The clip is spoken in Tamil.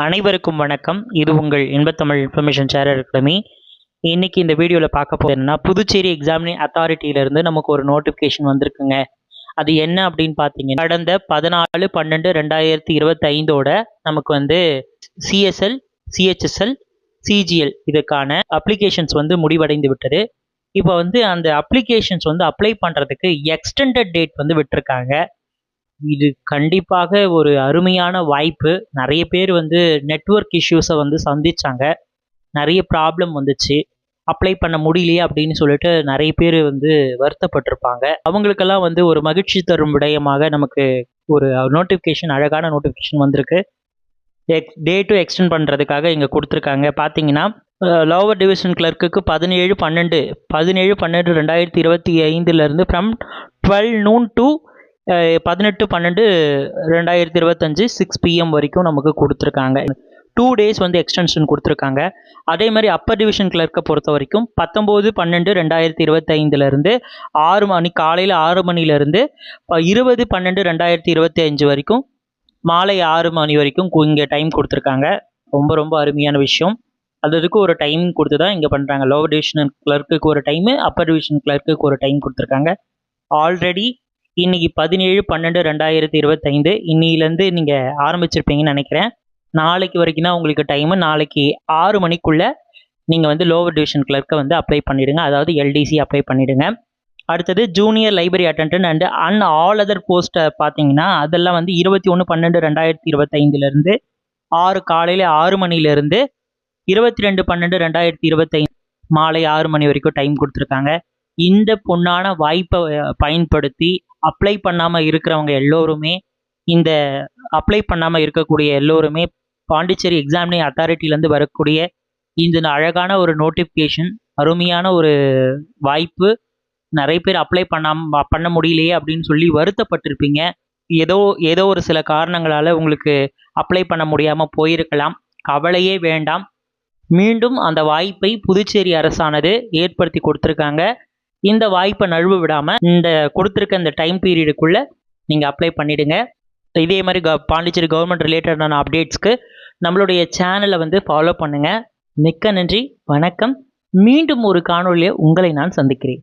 அனைவருக்கும் வணக்கம். இது உங்கள் இன்பத்தமிழ் இன்ஃபர்மேஷன் ஷேரர் அகாடமி. இன்னைக்கு இந்த வீடியோவில் பார்க்க போகிறேன்னா, புதுச்சேரி எக்ஸாமினேஷன் அத்தாரிட்டியிலேருந்து நமக்கு ஒரு நோட்டிஃபிகேஷன் வந்திருக்குங்க. அது என்ன அப்படின்னு பார்த்தீங்கன்னா, கடந்த 14/12/2025 நமக்கு வந்து சிஎஸ்எல், சிஹெச்எஸ்எல், சிஜிஎல் இதுக்கான அப்ளிகேஷன்ஸ் வந்து முடிவடைந்து விட்டது. இப்போ வந்து அந்த அப்ளிகேஷன்ஸ் வந்து அப்ளை பண்ணுறதுக்கு எக்ஸ்டெண்டட் டேட் வந்து விட்டுருக்காங்க. இது கண்டிப்பாக ஒரு அருமையான வாய்ப்பு. நிறைய பேர் வந்து நெட்வொர்க் இஷ்யூஸை வந்து சந்திச்சாங்க. நிறைய ப்ராப்ளம் வந்துச்சு. அப்ளை பண்ண முடியலையே அப்படின்னு சொல்லிட்டு நிறைய பேர் வந்து வருத்தப்பட்டிருப்பாங்க. அவங்களுக்கெல்லாம் வந்து ஒரு மகிழ்ச்சி தரும் விடயமாக நமக்கு ஒரு நோட்டிஃபிகேஷன், அழகான நோட்டிஃபிகேஷன் வந்திருக்கு. டேட்டும் எக்ஸ்டெண்ட் பண்ணுறதுக்காக இங்கே கொடுத்துருக்காங்க. பார்த்தீங்கன்னா, லோவர் டிவிஷன் கிளர்க்குக்கு 17/12/2025 ஃப்ரம் 12 noon to 18/12/2025 6 PM வரைக்கும் நமக்கு கொடுத்துருக்காங்க. 2 days வந்து எக்ஸ்டென்ஷன் கொடுத்துருக்காங்க. அதே மாதிரி அப்பர் டிவிஷன் கிளர்க்கை பொறுத்த வரைக்கும் 19/12/2025 6 மணி, காலையில் 6 மணிலேருந்து 20/12/2025 வரைக்கும் மாலை 6 மணி வரைக்கும் இங்கே டைம் கொடுத்துருக்காங்க. ரொம்ப ரொம்ப அருமையான விஷயம். அதுக்கு ஒரு டைம் கொடுத்து தான் இங்கே பண்ணுறாங்க. லோவர் டிவிஷன் கிளர்க்குக்கு ஒரு டைமு, அப்பர் டிவிஷன் கிளர்க்குக்கு ஒரு டைம் கொடுத்துருக்காங்க. ஆல்ரெடி இன்னைக்கு 17/12/2025 இன்னிலேருந்து நீங்கள் ஆரம்பிச்சிருப்பீங்கன்னு நினைக்கிறேன். நாளைக்கு வரைக்கும் தான் உங்களுக்கு டைமு. நாளைக்கு 6 மணிக்குள்ளே நீங்கள் வந்து லோவர் டிவிஷன் கிளர்க்கை வந்து அப்ளை பண்ணிவிடுங்க. அதாவது எல்டிசி அப்ளை பண்ணிவிடுங்க. அடுத்தது junior library attendant and all other போஸ்ட்டை பார்த்தீங்கன்னா, அதெல்லாம் வந்து 21/12/2025 காலையில் 6 மணிலேருந்து 22/12/2025 மாலை 6 மணி வரைக்கும் டைம் கொடுத்துருக்காங்க. இந்த பொன்னான வாய்ப்பை பயன்படுத்தி அப்ளை பண்ணாமல் இருக்கிறவங்க எல்லோருமே, இந்த அப்ளை பண்ணாமல் இருக்கக்கூடிய எல்லோருமே பாண்டிச்சேரி எக்ஸாமினேஷன் அத்தாரிட்டியிலேருந்து வரக்கூடிய இந்த அழகான ஒரு நோட்டிஃபிகேஷன், அருமையான ஒரு வாய்ப்பு. நிறைய பேர் அப்ளை பண்ண முடியலையே அப்படின்னு சொல்லி வருத்தப்பட்டிருப்பீங்க. ஏதோ ஒரு சில காரணங்களால் உங்களுக்கு அப்ளை பண்ண முடியாமல் போயிருக்கலாம். கவலையே வேண்டாம். மீண்டும் அந்த வாய்ப்பை புதுச்சேரி அரசானது ஏற்படுத்தி கொடுத்துருக்காங்க. இந்த வாய்ப்பை நழுவ விடாமல் இந்த கொடுத்துருக்க இந்த டைம் பீரியடுக்குள்ளே நீங்கள் அப்ளை பண்ணிவிடுங்க. இதே மாதிரி பாண்டிச்சேரி கவர்மெண்ட் ரிலேட்டடான அப்டேட்ஸ்க்கு நம்மளுடைய சேனலை வந்து ஃபாலோ பண்ணுங்கள். மிக்க நன்றி, வணக்கம். மீண்டும் ஒரு காணொலியை உங்களை நான் சந்திக்கிறேன்.